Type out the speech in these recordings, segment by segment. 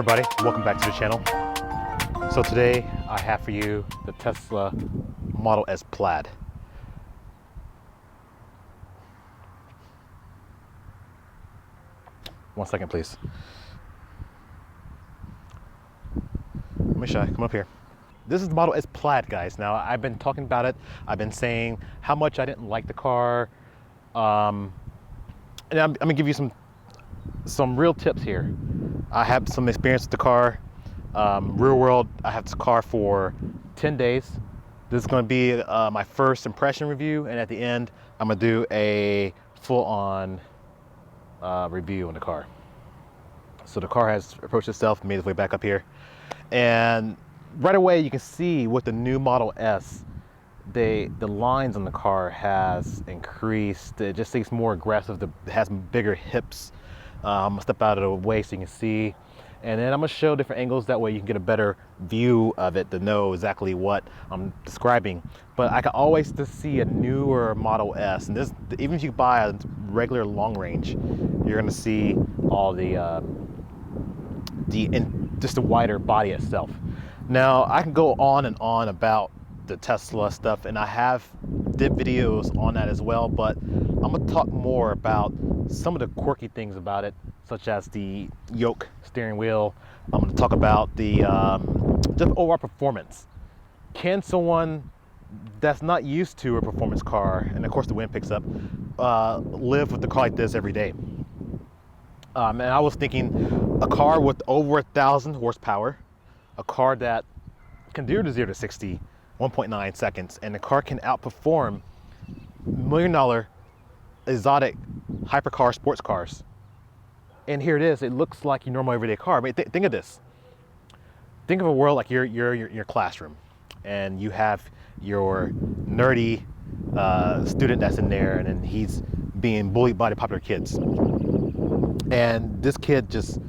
everybody, welcome back to the channel. So today I have for you the Tesla Model S Plaid. One second please. Let me show you, come up here. This is the Model S Plaid, guys. Now I've been talking about it. I've been saying how much I didn't like the car. And I'm gonna give you some real tips here. I have some experience with the car. Real world, I have this car for 10 days. This is going to be my first impression review, and at the end, I'm going to do a full-on review on the car. So the car has approached itself, made its way back up here, and right away you can see with the new Model S, the lines on the car has increased. It just seems more aggressive. It has bigger hips. I'm gonna step out of the way so you can see, and then I'm gonna show different angles. That way you can get a better view of it to know exactly what I'm describing. But I can always just see a newer Model S, and this, even if you buy a regular long range, you're gonna see all just the wider body itself. Now I can go on and on about the Tesla stuff, and I did videos on that as well, but I'm gonna talk more about some of the quirky things about it, such as the yoke steering wheel. I'm gonna talk about the just overall performance. Can someone that's not used to a performance car, and of course the wind picks up, live with a car like this every day? And I was thinking a car with over 1,000 horsepower, a car that can do the 0 to 60 1.9 seconds, and the car can outperform $1 million exotic hypercar sports cars. And here it is. It looks like your normal everyday car. I mean, think of this. Think of a world like your classroom, and you have your nerdy student that's in there, and then he's being bullied by the popular kids. And this kid just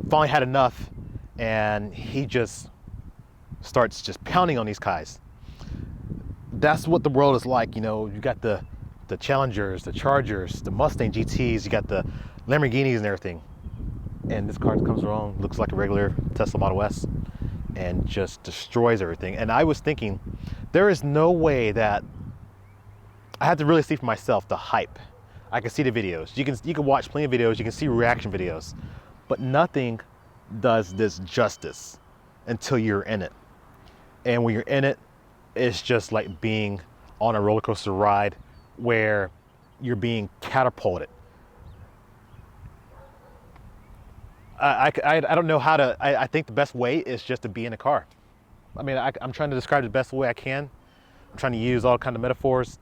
finally had enough, and he just starts just pounding on these guys. That's what the world is like. You know, you got the Challengers, the Chargers, the Mustang GTs, you got the Lamborghinis and everything. And this car comes along, looks like a regular Tesla Model S, and just destroys everything. And I was thinking, there is no way that, I had to really see for myself the hype. I can see the videos. You can watch plenty of videos, you can see reaction videos, but nothing does this justice until you're in it. And when you're in it, it's just like being on a roller coaster ride where you're being catapulted. I don't know how to, I think the best way is just to be in a car. I mean, I'm trying to describe it the best way I can. I'm trying to use all kind of metaphors.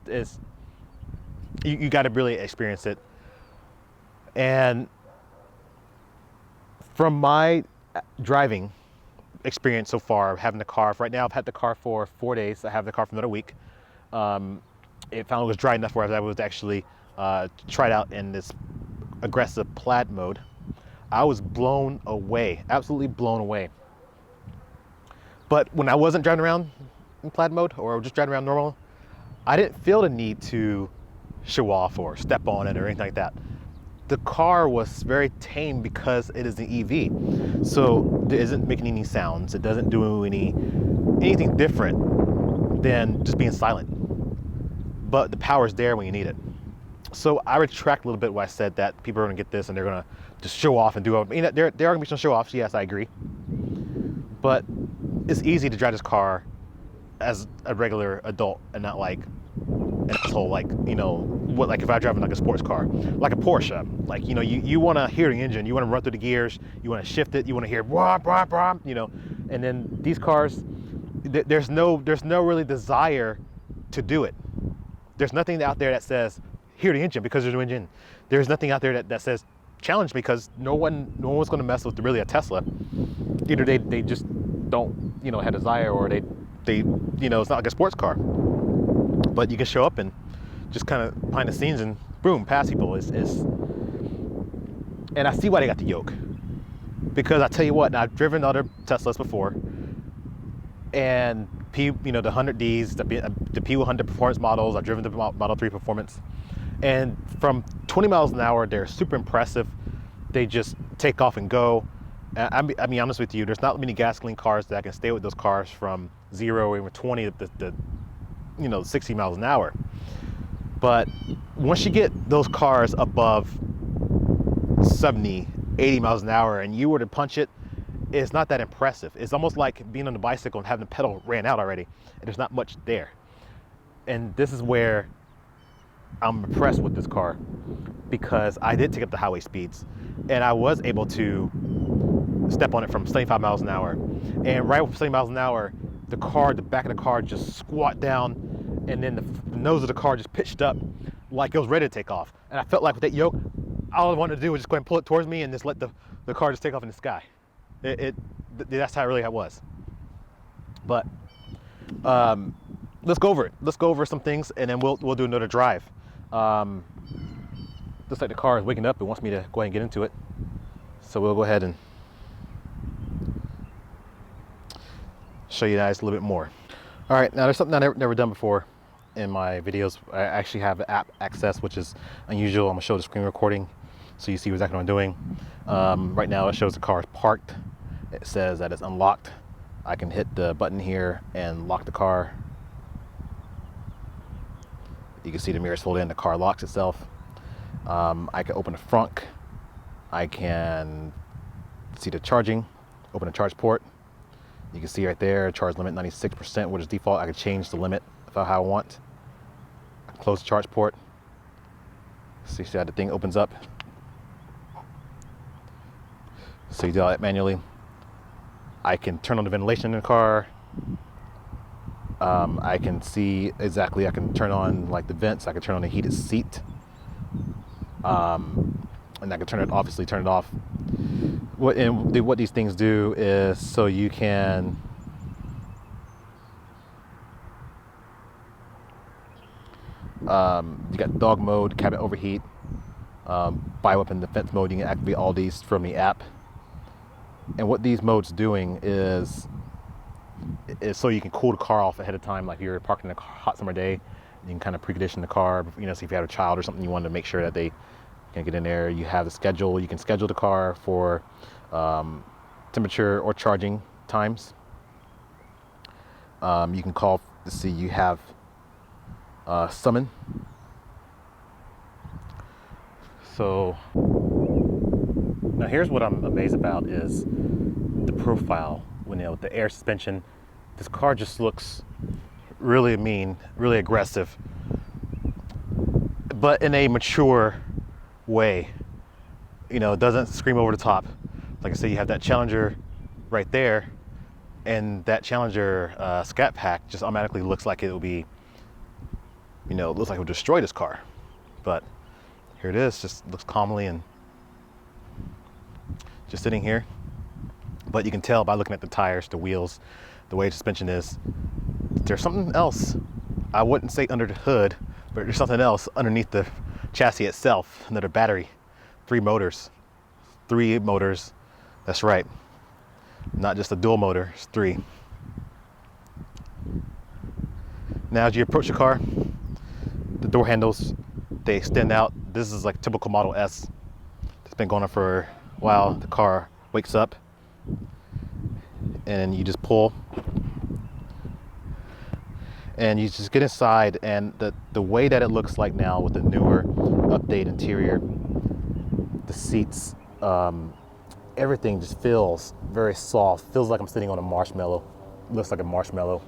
You got to really experience it. And from my driving experience so far, having the car, right now I've had the car for 4 days. I have the car for another week. It finally was dry enough where I was actually tried out in this aggressive plaid mode. I was blown away, absolutely blown away. But when I wasn't driving around in plaid mode, or just driving around normal, I didn't feel the need to show off or step on it or anything like that. The car was very tame because it is an EV. So it isn't making any sounds. It doesn't do anything different than just being silent. But the power is there when you need it. So I retract a little bit what I said, that people are gonna get this and they're gonna just show off and do it. I mean, there are gonna be some show offs, yes, I agree. But it's easy to drive this car as a regular adult and not like an asshole, like, you know, what, like if I'm driving like a sports car, like a Porsche, like, you know, you wanna hear the engine, you wanna run through the gears, you wanna shift it, you wanna hear wah, wah, wah, you know. And then these cars, there's no really desire to do it. There's nothing out there that says, hear the engine because there's no engine. There's nothing out there that says, challenge, because no one's gonna mess with really a Tesla. Either they just don't, you know, have desire, or they you know, it's not like a sports car. But you can show up and just kind of behind the scenes and boom, pass people. And I see why they got the yoke. Because I tell you what, I've driven other Teslas before, and you know, the 100Ds, the P100 performance models, I've driven the Model 3 performance, and from 20 miles an hour, they're super impressive. They just take off and go. I mean, honest with you, there's not many gasoline cars that can stay with those cars from 0 or even 20 to 60 miles an hour. But once you get those cars above 70, 80 miles an hour and you were to punch it, it's not that impressive. It's almost like being on a bicycle and having the pedal ran out already, and there's not much there. And this is where I'm impressed with this car, because I did take up the highway speeds and I was able to step on it from 75 miles an hour. And right with 70 miles an hour, the back of the car just squat down, and then the nose of the car just pitched up like it was ready to take off. And I felt like with that yoke, all I wanted to do was just go ahead and pull it towards me and just let the car just take off in the sky. That's how really I was. But let's go over it. Let's go over some things, and then we'll do another drive. Looks like the car is waking up and wants me to go ahead and get into it. So we'll go ahead and show you guys a little bit more. All right, now there's something I've never done before in my videos. I actually have app access, which is unusual. I'm gonna show the screen recording so you see exactly what I'm doing. Right now it shows the car is parked. It says that it's unlocked. I can hit the button here and lock the car. You can see the mirrors fold in, the car locks itself. I can open the front. I can see the charging, open the charge port. You can see right there, charge limit 96%, which is default. I can change the limit how I want. I can close the charge port. So you see how the thing opens up. So you do all that manually. I can turn on the ventilation in the car. I can see exactly, I can turn on like the vents. I can turn on the heated seat. And I can obviously turn it off. What these things do is so you can you got dog mode, cabin overheat, bioweapon defense mode. You can activate all these from the app. And what these modes doing is so you can cool the car off ahead of time. Like you're parking in a hot summer day, you can kind of precondition the car. So if you had a child or something, you wanted to make sure that they can get in there. You have the schedule. You can schedule the car for temperature or charging times. You can call to see. You have summon. So now here's what I'm amazed about is the profile. With the air suspension, this car just looks really mean, really aggressive, but in a mature way. It doesn't scream over the top. Like I said, you have that Challenger right there, and that Challenger Scat Pack just automatically looks like it will be, it looks like it would destroy this car. But here it is, just looks calmly and just sitting here. But you can tell by looking at the tires, the wheels, the way the suspension is, there's something else. I wouldn't say under the hood, but there's something else underneath the chassis itself. Another battery, 3 motors. That's right. Not just a dual motor, it's 3. Now as you approach the car, the door handles, they extend out. This is like typical Model S. It's been going on for a while. The car wakes up, and you just pull, and you just get inside. And the way that it looks like now with the newer update interior, the seats, everything just feels very soft. Feels like I'm sitting on a marshmallow. Looks like a marshmallow.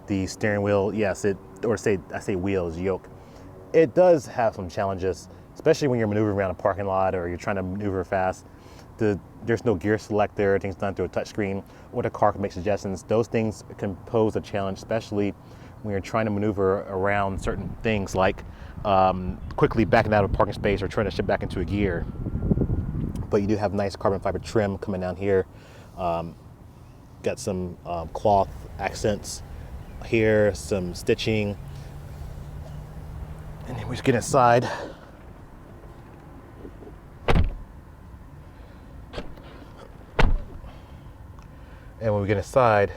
The steering wheel, yes, I say wheels, yoke. It does have some challenges, especially when you're maneuvering around a parking lot or you're trying to maneuver fast. There's no gear selector, everything's done through a touchscreen, or the car can make suggestions. Those things can pose a challenge, especially when you're trying to maneuver around certain things like quickly backing out of a parking space or trying to shift back into a gear. But you do have nice carbon fiber trim coming down here. Got some cloth accents here, some stitching. And then we just get inside. And when we get inside, you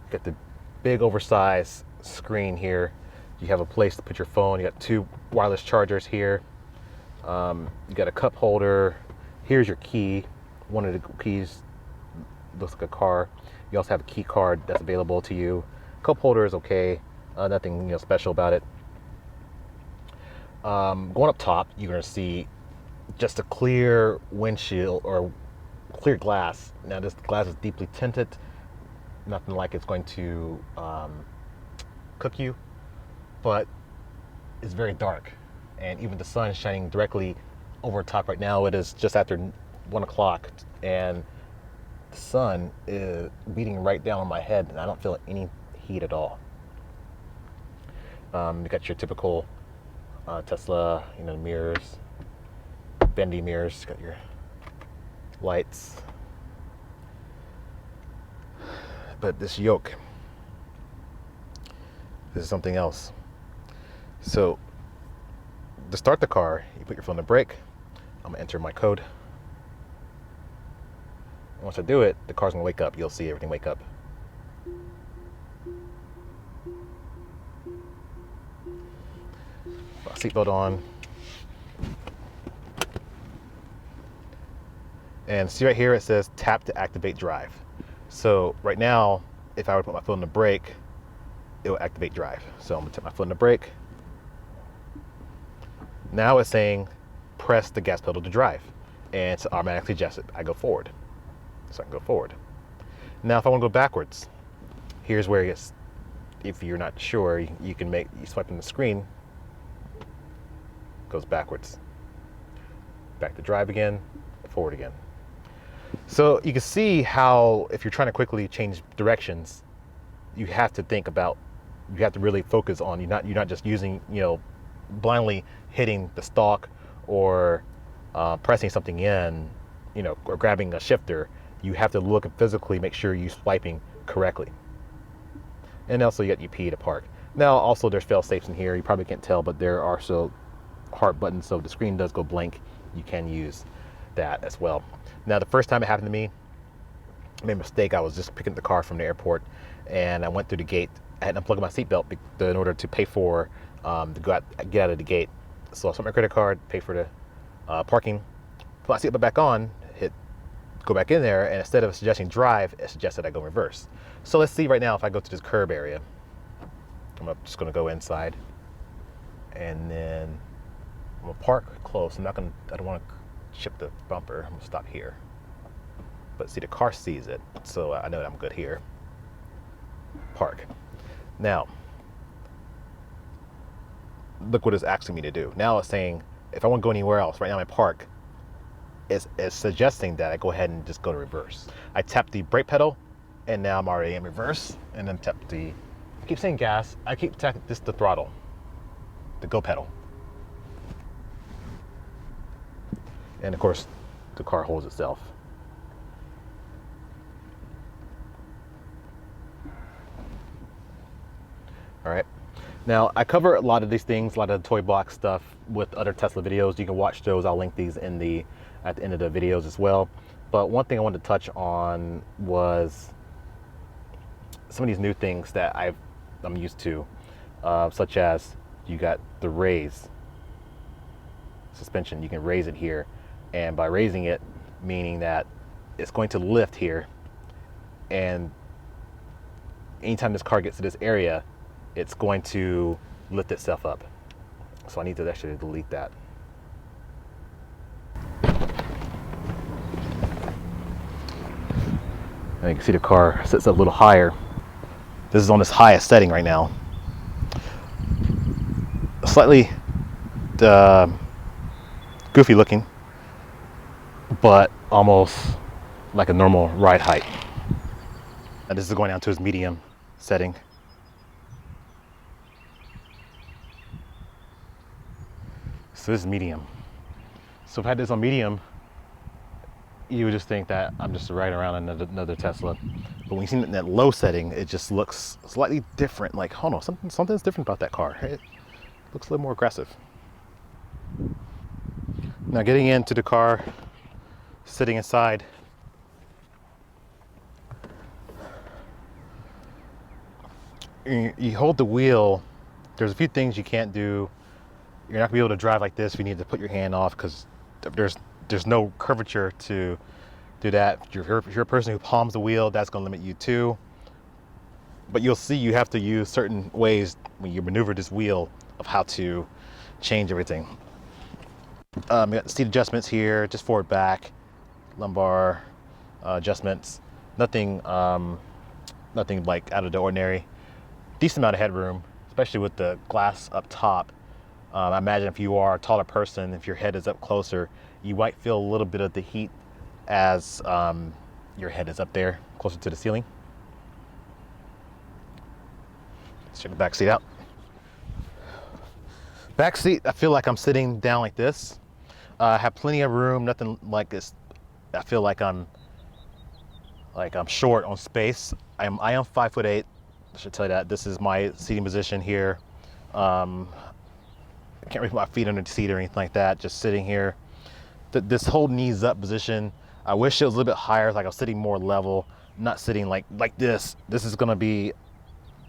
got the big oversized screen here. You have a place to put your phone. You got 2 wireless chargers here. You got a cup holder. Here's your key. one of the keys looks like a car. You also have a key card that's available to you. Cup holder is okay, nothing special about it. Going up top, you're gonna see just a clear windshield or clear glass. Now this glass is deeply tinted, nothing like it's going to cook you, but it's very dark, and even the sun is shining directly over top. Right now it is just after 1 o'clock, and the sun is beating right down on my head, and I don't feel any heat at all. You got your typical Tesla, mirrors, bendy mirrors, got your lights. But this yoke, this is something else. So to start the car, you put your foot on the brake. I'm gonna enter my code. Once I do it, the car's gonna wake up. You'll see everything wake up. Seatbelt on. And see right here, it says tap to activate drive. So right now, if I were to put my foot on the brake, it will activate drive. So I'm gonna tap my foot on the brake. Now it's saying press the gas pedal to drive, and it's automatically adjusted. I go forward, so I can go forward. Now if I want to go backwards, here's where it's, if you're not sure, you swipe on the screen, goes backwards, back to drive again, forward again. So you can see how if you're trying to quickly change directions, you have to think about, you have to really focus on, you're not just using, blindly hitting the stalk or pressing something in, or grabbing a shifter. You have to look and physically make sure you're swiping correctly. And also you got your P to park. Now also there's fail safes in here. You probably can't tell, but there are also heart buttons, so if the screen does go blank, you can use that as well. Now the first time it happened to me, I made a mistake. I was just picking up the car from the airport, and I went through the gate. I had to unplug my seatbelt in order to pay for get out of the gate. So I took my credit card, pay for the parking, put my seatbelt back on, go back in there, and instead of suggesting drive, it suggested I go reverse. So let's see right now if I go to this curb area. I'm just gonna go inside, and then I'm gonna park close. I don't want to chip the bumper. I'm gonna stop here. But see, the car sees it, so I know that I'm good here. Park. Now, look what it's asking me to do. Now it's saying if I want to go anywhere else, right now I park, it's suggesting that I go ahead and just go to reverse. I tap the brake pedal, and now I'm already in reverse, and then tap I keep saying gas, I keep tapping the throttle, the go pedal. And of course, the car holds itself. All right. Now, I cover a lot of these things, a lot of the toy box stuff with other Tesla videos. You can watch those. I'll link these at the end of the videos as well. But one thing I wanted to touch on was some of these new things that I'm used to, such as you got the raise suspension. You can raise it here, and by raising it, meaning that it's going to lift here, and anytime this car gets to this area, it's going to lift itself up. So I need to actually delete that. And you can see the car sits up a little higher. This is on its highest setting right now. Slightly goofy looking, but almost like a normal ride height. And this is going down to its medium setting. So this is medium. So if I had this on medium, you would just think that I'm just riding around another Tesla. But when you see it in that low setting, it just looks slightly different. Like, hold on, something's different about that car. It looks a little more aggressive. Now getting into the car, sitting inside, you hold the wheel. There's a few things you can't do. You're not gonna be able to drive like this. You need to put your hand off because there's no curvature to do that. If you're a person who palms the wheel, that's going to limit you too. But you'll see you have to use certain ways when you maneuver this wheel of how to change everything. You got the seat adjustments here, just forward, back, lumbar adjustments. Nothing, nothing like out of the ordinary. Decent amount of headroom, especially with the glass up top. I imagine if you are a taller person, if your head is up closer, you might feel a little bit of the heat as your head is up there, closer to the ceiling. Let's check the back seat out. Back seat, I feel like I'm sitting down like this. I have plenty of room, nothing like this. I feel like I'm short on space. I am 5'8". I should tell you that. This is my seating position here. I can't really put my feet under the seat or anything like that. Just sitting here. This whole knees up position, I wish it was a little bit higher, like I was sitting more level, not sitting like this. This is gonna be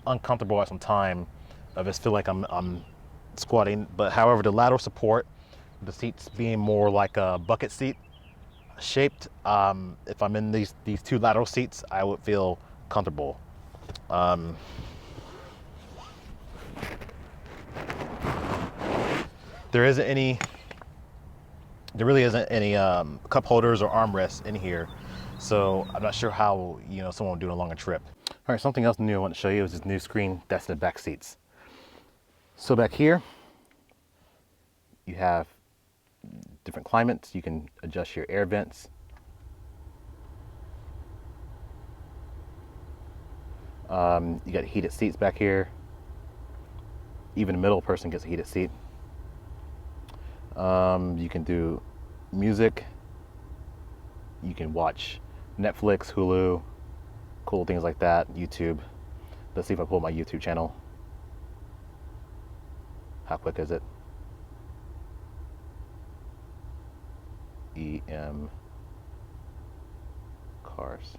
uncomfortable at some time. I just feel like I'm squatting. But however, the lateral support, the seats being more like a bucket seat shaped, if I'm in these two lateral seats, I would feel comfortable. There really isn't any cup holders or armrests in here, so I'm not sure how someone would do a longer trip. All right, something else new I want to show you is this new screen that's in the back seats. So back here, you have different climates. You can adjust your air vents. You got heated seats back here. Even a middle person gets a heated seat. You can do music. You can watch Netflix, Hulu, cool things like that, YouTube. Let's see if I pull my YouTube channel. How quick is it? EM Cars.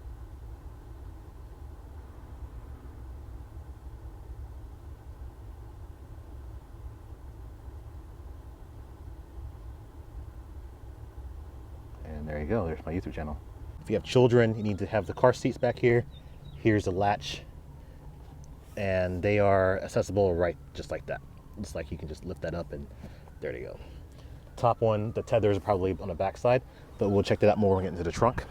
And there you go, there's my YouTube channel. If you have children, you need to have the car seats back here. Here's the latch, and they are accessible right just like that. It's like you can just lift that up and there you go. Top one, the tethers are probably on the back side, but we'll check that out more when we get into the trunk.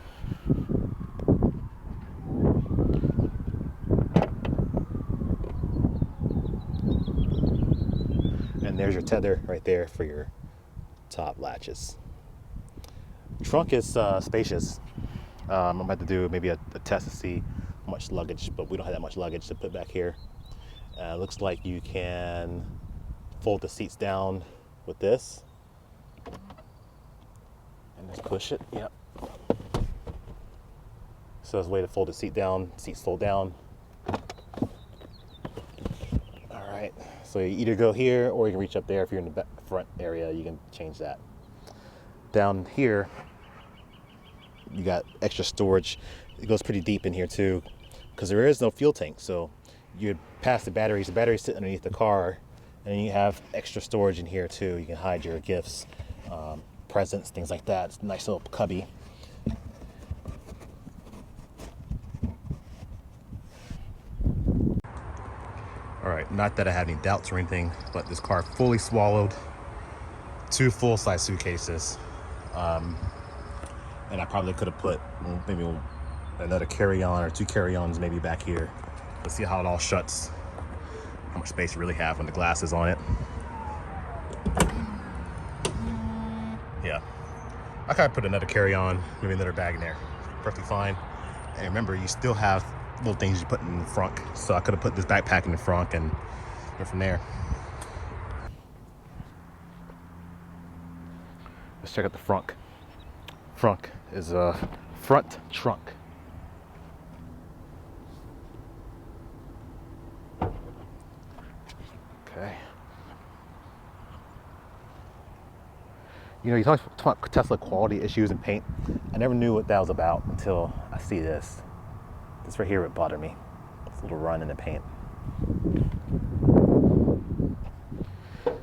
And there's your tether right there for your top latches. Trunk is spacious. I'm about to do maybe a test to see how much luggage, but we don't have that much luggage to put back here. Looks like you can fold the seats down with this. And just push it, yep. So there's a way to fold the seat down, seats fold down. All right, so you either go here or you can reach up there. If you're in the front area, you can change that. Down here, you got extra storage. It goes pretty deep in here too, because there is no fuel tank. So you'd pass the batteries sit underneath the car, and then you have extra storage in here too. You can hide your gifts, presents, things like that. It's a nice little cubby. All right, not that I have any doubts or anything, but this car fully swallowed 2 full-size suitcases. And I probably could have put maybe another carry-on or 2 carry-ons maybe back here. Let's see how it all shuts, how much space you really have when the glass is on it. Yeah, I could put another carry-on, maybe another bag in there, perfectly fine. And remember, you still have little things you put in the front, so I could have put this backpack in the front and go from there. Let's check out the front. Front is a front trunk. Okay. You talk about Tesla quality issues and paint. I never knew what that was about until I see this. This right here would bother me. This little run in the paint.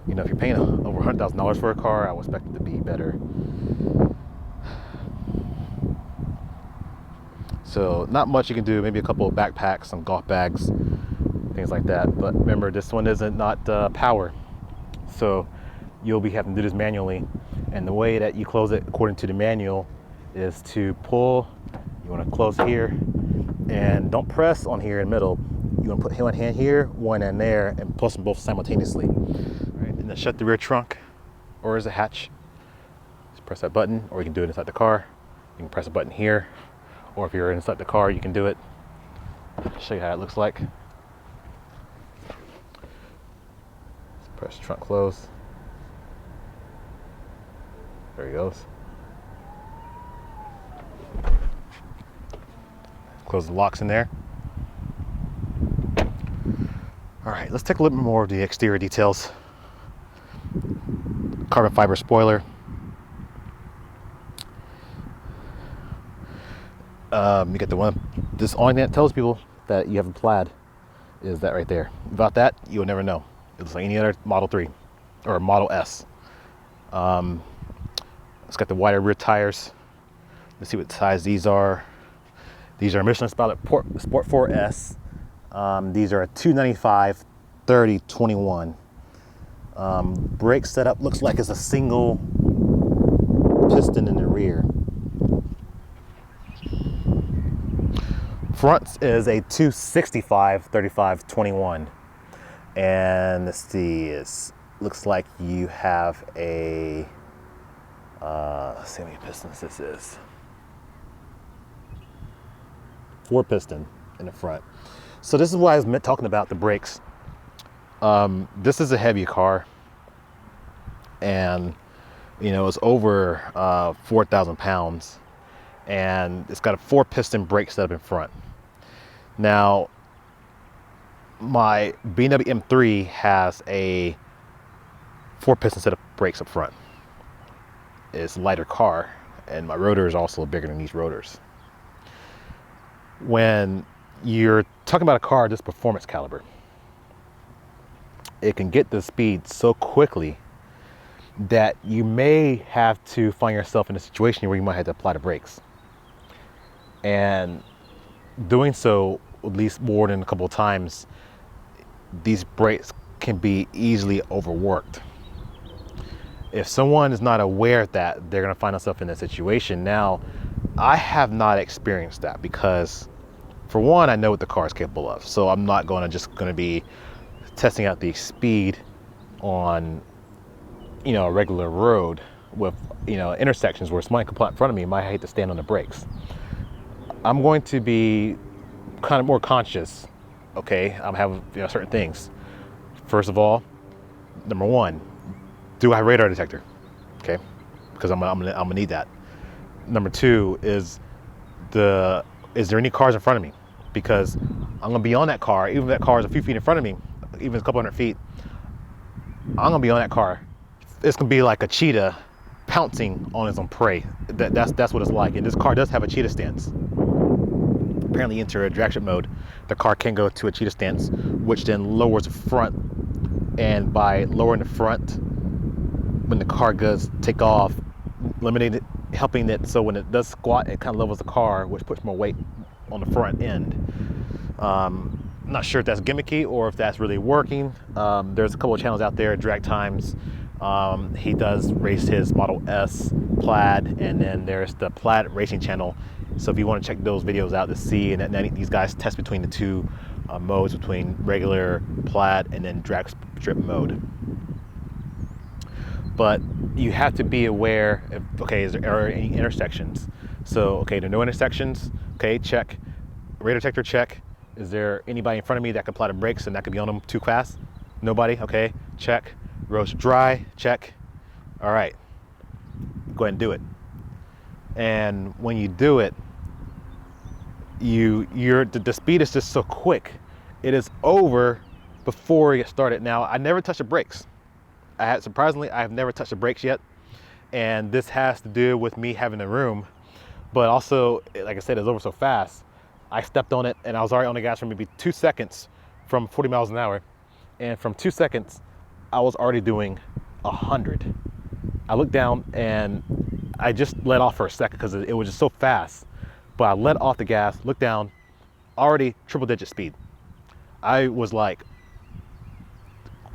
If you're paying over $100,000 for a car, I would expect it to be better. So not much you can do, maybe a couple of backpacks, some golf bags, things like that. But remember, this one isn't not power. So you'll be having to do this manually. And the way that you close it according to the manual is to pull, you want to close here, and don't press on here in the middle. You want to put one hand here, one hand there, and plus them both simultaneously. Right, and then shut the rear trunk, or is a hatch. Just press that button, or you can do it inside the car. You can press a button here, or if you're inside the car, you can do it. I'll show you how it looks like. Just press trunk close. There he goes. Close the locks in there. All right, let's take a little bit more of the exterior details. Carbon fiber spoiler. You get the one. This only thing that tells people that you have a Plaid is that right there. Without that, you will never know. It looks like any other Model 3 or Model S. It's got the wider rear tires. Let's see what size these are. These are Michelin Sport 4S. These are a 295 30 21. Brake setup looks like it's a single piston in the rear. Front is a 265 35 21. And let's see, it looks like you have a let's see how many pistons this is. 4 piston in the front. So this is why I was talking about the brakes. This is a heavy car, and you know it's over 4,000 pounds, and it's got a 4 piston brake setup in front. Now my BMW M3 has a 4 piston set of brakes up front. It's a lighter car, and my rotor is also bigger than these rotors. When you're talking about a car this performance caliber, it can get the speed so quickly that you may have to find yourself in a situation where you might have to apply the brakes. And doing so at least more than a couple of times, these brakes can be easily overworked. If someone is not aware of that, they're going to find themselves in that situation. Now, I have not experienced that because, for one, I know what the car is capable of. So I'm not just going to be testing out the speed on, a regular road with, intersections where somebody could pull out in front of me, might hate to stand on the brakes. I'm going to be kind of more conscious. Okay, I'm having certain things. First of all, number one, do I have a radar detector? Okay, because I'm gonna need that. Number two is there any cars in front of me? Because I'm gonna be on that car, even if that car is a few feet in front of me, even a couple hundred feet. I'm gonna be on that car. It's gonna be like a cheetah pouncing on its own prey. That's what it's like. And this car does have a cheetah stance. Apparently, enter a drag strip mode, the car can go to a cheetah stance, which then lowers the front. And by lowering the front, when the car does take off, helping it so when it does squat, it kind of levels the car, which puts more weight on the front end. Not sure if that's gimmicky or if that's really working. There's a couple of channels out there, Drag Times. He does race his Model S Plaid, and then there's the Plaid Racing channel. So if you want to check those videos out to see, and then these guys test between the two modes, between regular Plaid and then drag strip mode. But you have to be aware of, okay, is there any intersections? So, okay, there are no intersections. Okay, check. Radar detector, check. Is there anybody in front of me that can apply the brakes and that could be on them too fast? Nobody, okay, check. Road's dry, check. All right, go ahead and do it. And when you do it, the speed is just so quick. It is over before you get started. Now, I never touched the brakes. Surprisingly, I have never touched the brakes yet. And this has to do with me having the room. But also, like I said, it's over so fast. I stepped on it and I was already on the gas for maybe 2 seconds from 40 miles an hour. And from 2 seconds, I was already doing 100. I looked down and I just let off for a second because it was just so fast. But I let off the gas, looked down, already triple digit speed. I was like,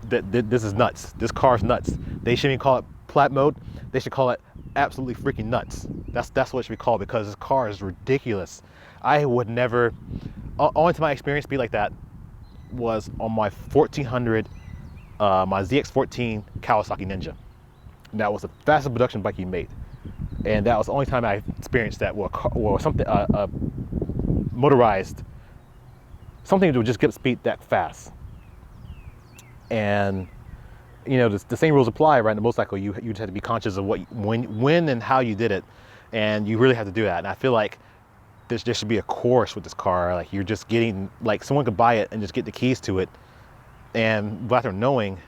this is nuts. This car's nuts. They shouldn't even call it Plaid mode. They should call it absolutely freaking nuts. That's what it should be called, because this car is ridiculous. I would never, only time I experienced speed like that was on my 1400, my ZX14 Kawasaki Ninja. That was the fastest production bike he made. And that was the only time I experienced that, or something, motorized, something that would just get speed that fast. And you know, the same rules apply, right? In the motorcycle, you just have to be conscious of when and how you did it, and you really have to do that. And I feel like there should be a course with this car. Like, you're just getting, like, someone could buy it and just get the keys to it, and without them knowing,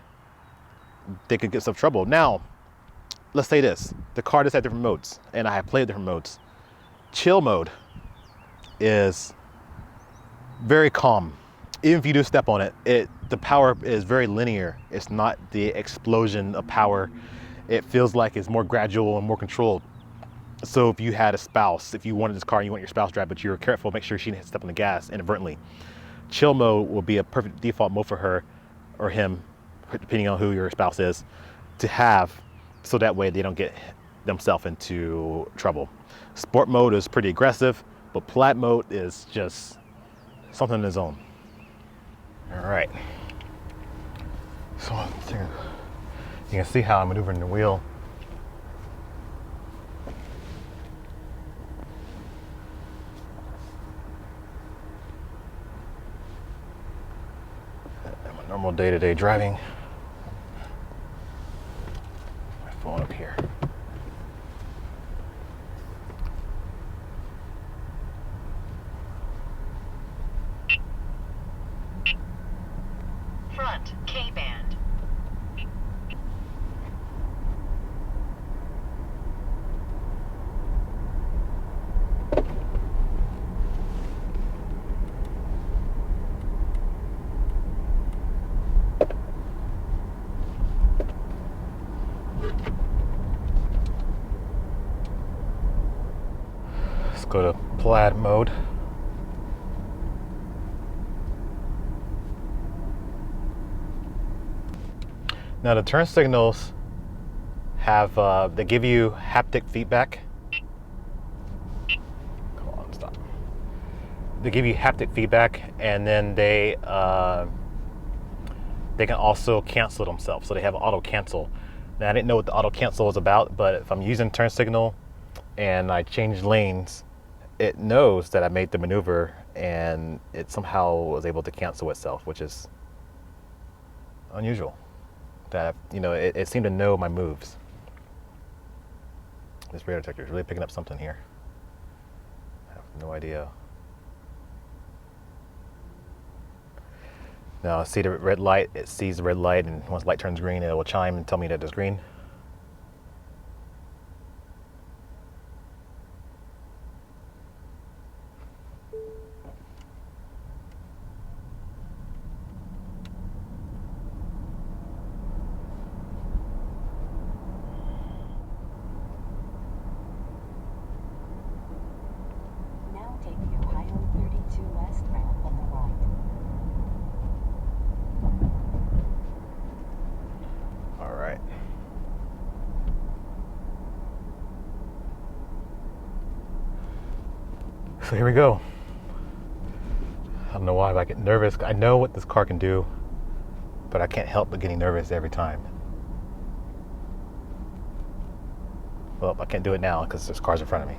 they could get some trouble. Now, let's say this: the car does have different modes, and I have played different modes. Chill mode is very calm. Even if you do step on it, the power is very linear. It's not the explosion of power. It feels like it's more gradual and more controlled. So if you had a spouse, if you wanted this car and you want your spouse to drive, but you were careful, make sure she didn't step on the gas inadvertently, chill mode will be a perfect default mode for her or him, depending on who your spouse is, to have, so that way they don't get themselves into trouble. Sport mode is pretty aggressive, but Plaid mode is just something in its own. All right, so you can see how I'm maneuvering the wheel. My normal day-to-day driving. My phone up here. Front K-band. Let's go to Plaid mode. Now the turn signals have, they give you haptic feedback. Come on, stop. They give you haptic feedback, and then they can also cancel themselves. So they have auto cancel. Now I didn't know what the auto cancel was about, but if I'm using turn signal and I change lanes, it knows that I made the maneuver, and it somehow was able to cancel itself, which is unusual. That, you know, it seemed to know my moves. This radar detector is really picking up something here. I have no idea. Now I see the red light. It sees the red light, and once the light turns green, it will chime and tell me that it's green. Take the Ohio 32 West ramp on the right. All right. So here we go. I don't know why, but I get nervous. I know what this car can do, but I can't help but getting nervous every time. Well, I can't do it now because there's cars in front of me.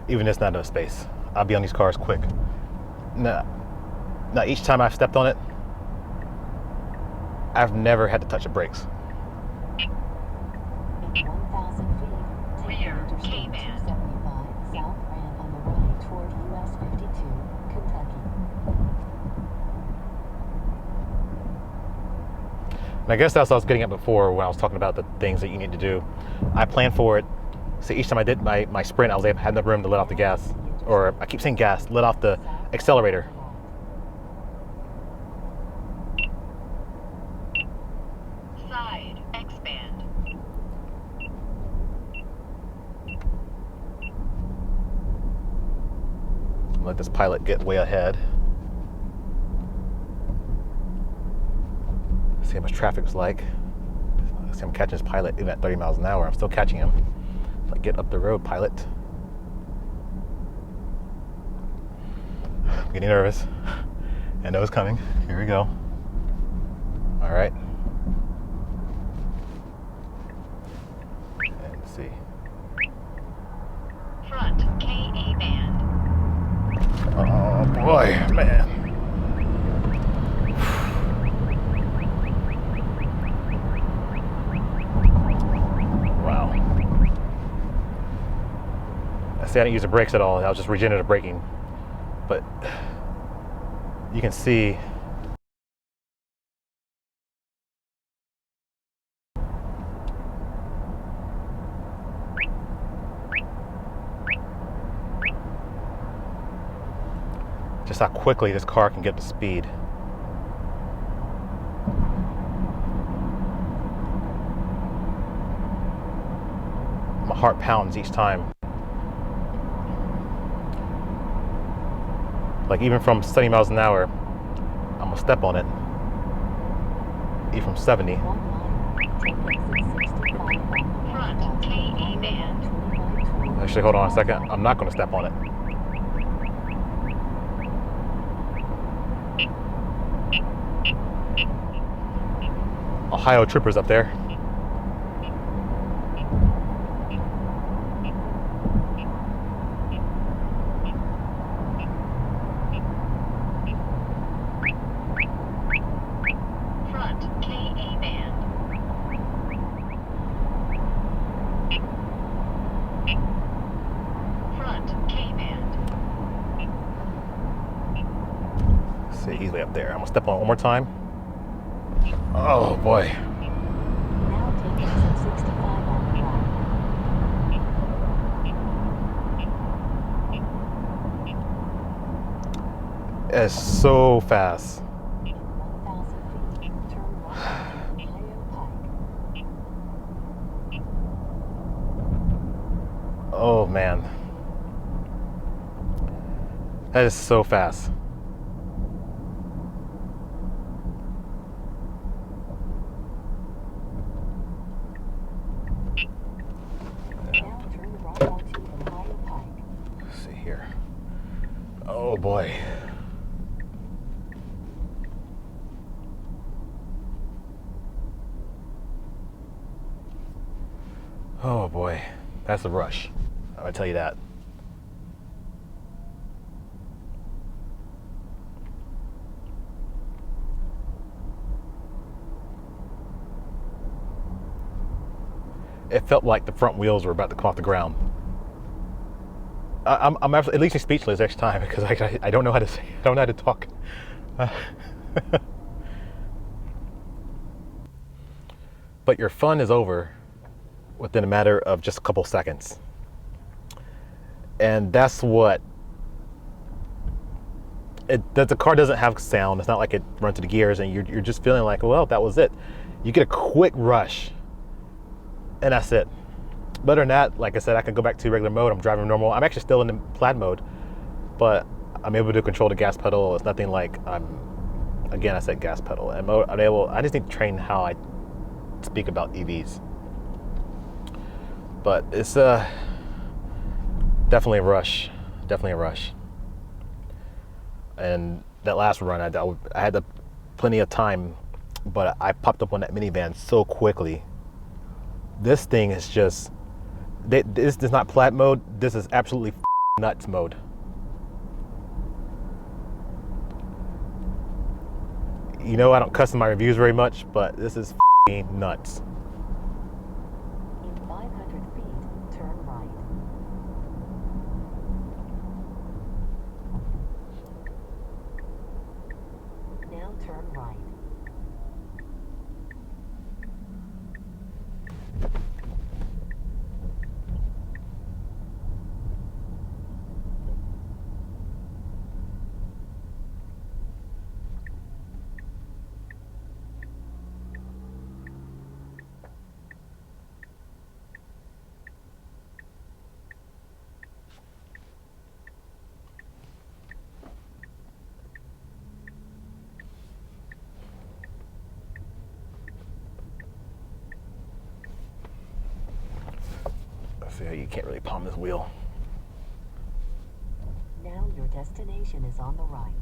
Even this, not enough space. I'll be on these cars quick. Now each time I've stepped on it, I've never had to touch the brakes. In 1,000 feet, take Rear Interstate K-band. 275 south ramp on the right toward US 52, Kentucky. And I guess that's what I was getting at before when I was talking about the things that you need to do. I planned for it. So each time I did my sprint, I had enough room to let off the gas. Or I keep saying gas, let off the accelerator. Let this pilot get way ahead. See how much traffic's like. See, I'm catching this pilot even at 30 miles an hour. I'm still catching him. Like, get up the road, pilot. I'm getting nervous. I know it's coming. Here we go. All right. And let's see. Front KA band. Oh boy, man. Wow. I see I didn't use the brakes at all. I was just regenerative braking. But you can see just how quickly this car can get to speed. My heart pounds each time. Like, even from 70 miles an hour, I'm gonna step on it. Even from 70. One mile. Take exit 65 on the Front KA band. 25 Actually, hold on a second. I'm not gonna step on it. Ohio troopers up there. Front KA band. Front K band. See, easily up there. I'm gonna step on it one more time. Oh boy. Now take exit 65 on the right. It's so fast. In 1,000 feet, turn right onto Ohio Pike. Oh man. That is so fast. Now turn right onto Ohio Pike. Let's see here. Oh boy. Oh boy. That's a rush. I'm gonna tell you that. It felt like the front wheels were about to come off the ground. I'm absolutely, it leaves me speechless each time because I don't know how to say, I don't know how to talk. But your fun is over within a matter of just a couple seconds. And that's what, the car doesn't have sound. It's not like it runs to the gears and you're just feeling like, well, that was it. You get a quick rush and that's it. But other than that, like I said, I can go back to regular mode. I'm driving normal. I'm actually still in the Plaid mode, but I'm able to control the gas pedal. It's nothing like again, I said gas pedal. And I just need to train how I speak about EVs. But it's definitely a rush. Definitely a rush. And that last run, I had plenty of time, but I popped up on that minivan so quickly. This thing is just, this is not Plaid mode. This is absolutely nuts mode. You know, I don't cuss in my reviews very much, but this is nuts. In 500 feet, turn right. Now turn right. See how you can't really palm this wheel. Now your destination is on the right.